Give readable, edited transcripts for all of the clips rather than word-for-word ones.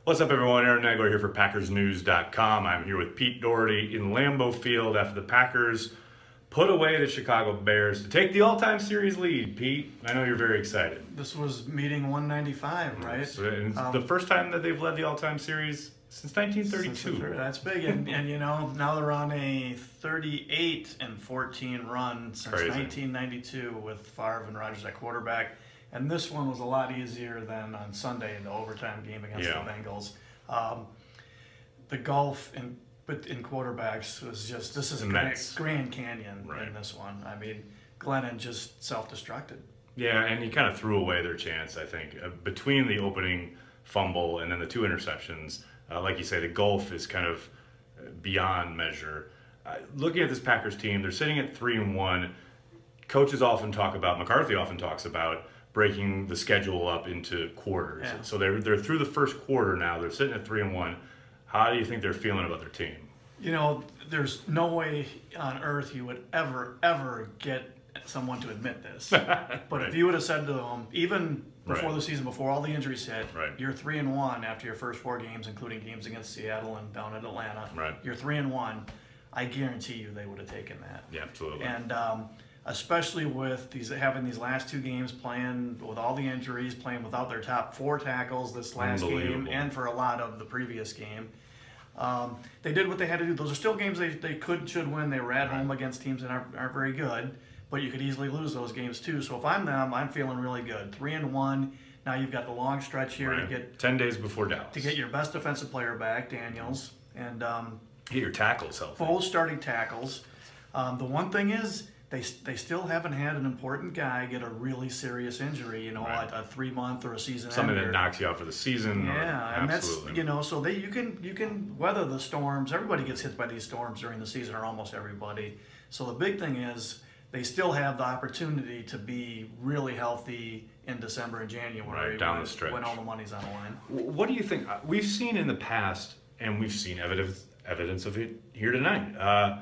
What's up, everyone? Aaron Nagler here for PackersNews.com. I'm here with Pete Dougherty in Lambeau Field after the Packers put away the Chicago Bears to take the all-time series lead. Pete, I know you're very excited. This was meeting 195, right? It's the first time that they've led the all-time series since 1932. That's big, and you know, now they're on a 38-14 run since 1992 with Favre and Rodgers at quarterback. And this one was a lot easier than on Sunday in the overtime game against the Bengals. The gulf in quarterbacks was just, this is a Grand Canyon in this one. I mean, Glennon just self-destructed. Yeah, and he kind of threw away their chance, I think. Between the opening fumble and then the two interceptions, like you say, the gulf is kind of beyond measure. Looking at this Packers team, they're sitting at 3-1. Coaches often talk about, McCarthy often talks about, breaking the schedule up into quarters. Yeah. So they're through the first quarter now. They're sitting at 3-1. How do you think they're feeling about their team? You know, there's no way on earth you would ever get someone to admit this. But if you would have said to them, even before the season, before all the injuries hit, you're 3-1 after your first 4 games, including games against Seattle and down in Atlanta. You're 3-1. I guarantee you they would have taken that. Yeah, absolutely. And especially with having these last 2 games, playing with all the injuries, playing without their top 4 tackles this last game, and for a lot of the previous game. They did what they had to do. Those are still games they should win. They were at home against teams that aren't very good, but you could easily lose those games too. So if I'm them, I'm feeling really good. 3-1. Now you've got the long stretch here to get 10 days before Dallas to get your best defensive player back, Daniels, and get your tackles healthy. Full starting tackles. The one thing is, they still haven't had an important guy get a really serious injury, you know, a 3-month or a season something ender. that knocks you out for the season. Yeah, and that's, you know, so you can weather the storms. Everybody gets hit by these storms during the season, or almost everybody. So the big thing is they still have the opportunity to be really healthy in December and January, down the stretch, when all the money's on the line. What do you think? We've seen in the past, and we've seen evidence of it here tonight.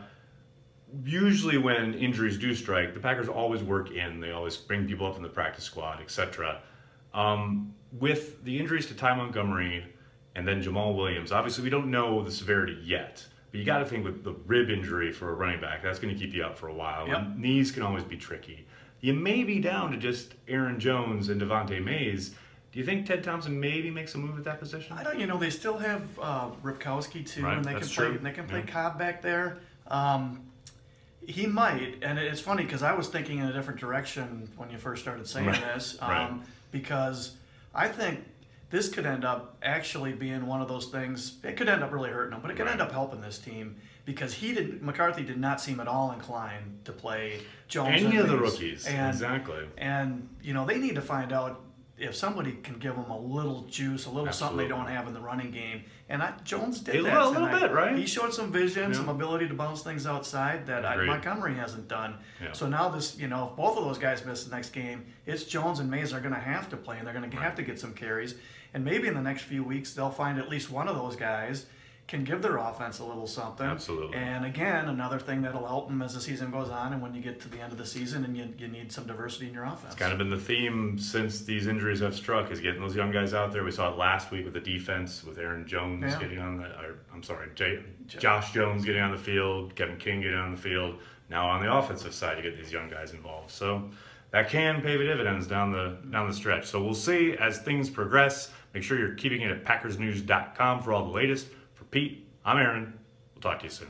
Usually when injuries do strike, the Packers always work in. They always bring people up in the practice squad, etc. With the injuries to Ty Montgomery and then Jamal Williams, obviously we don't know the severity yet. But you got to think with the rib injury for a running back, that's going to keep you out for a while. And knees can always be tricky. You may be down to just Aaron Jones and Devontae Mays. Do you think Ted Thompson maybe makes a move at that position? I don't. You know, they still have Ripkowski too, and they can play Cobb back there. He might, and it's funny because I was thinking in a different direction when you first started saying this, because I think this could end up actually being one of those things. It could end up really hurting him, but it could end up helping this team because McCarthy did not seem at all inclined to play Jones. Any of the rookies, exactly. And you know, they need to find out if somebody can give them a little juice, a little something they don't have in the running game. And Jones did that a little bit, right? He showed some vision, some ability to bounce things outside that Montgomery hasn't done. So now this, you know, if both of those guys miss the next game, it's Jones and Mays are going to have to play, and they're going to have to get some carries. And maybe in the next few weeks, they'll find at least one of those guys can give their offense a little something. Absolutely. And again, another thing that'll help them as the season goes on and when you get to the end of the season and you need some diversity in your offense. It's kind of been the theme since these injuries have struck, is getting those young guys out there. We saw it last week with the defense, with Aaron Jones getting on the, Josh Jones getting on the field, Kevin King getting on the field. Now on the offensive side, you get these young guys involved. So that can pay dividends down the stretch. So we'll see as things progress. Make sure you're keeping it at PackersNews.com for all the latest. For Pete, I'm Aaron. We'll talk to you soon.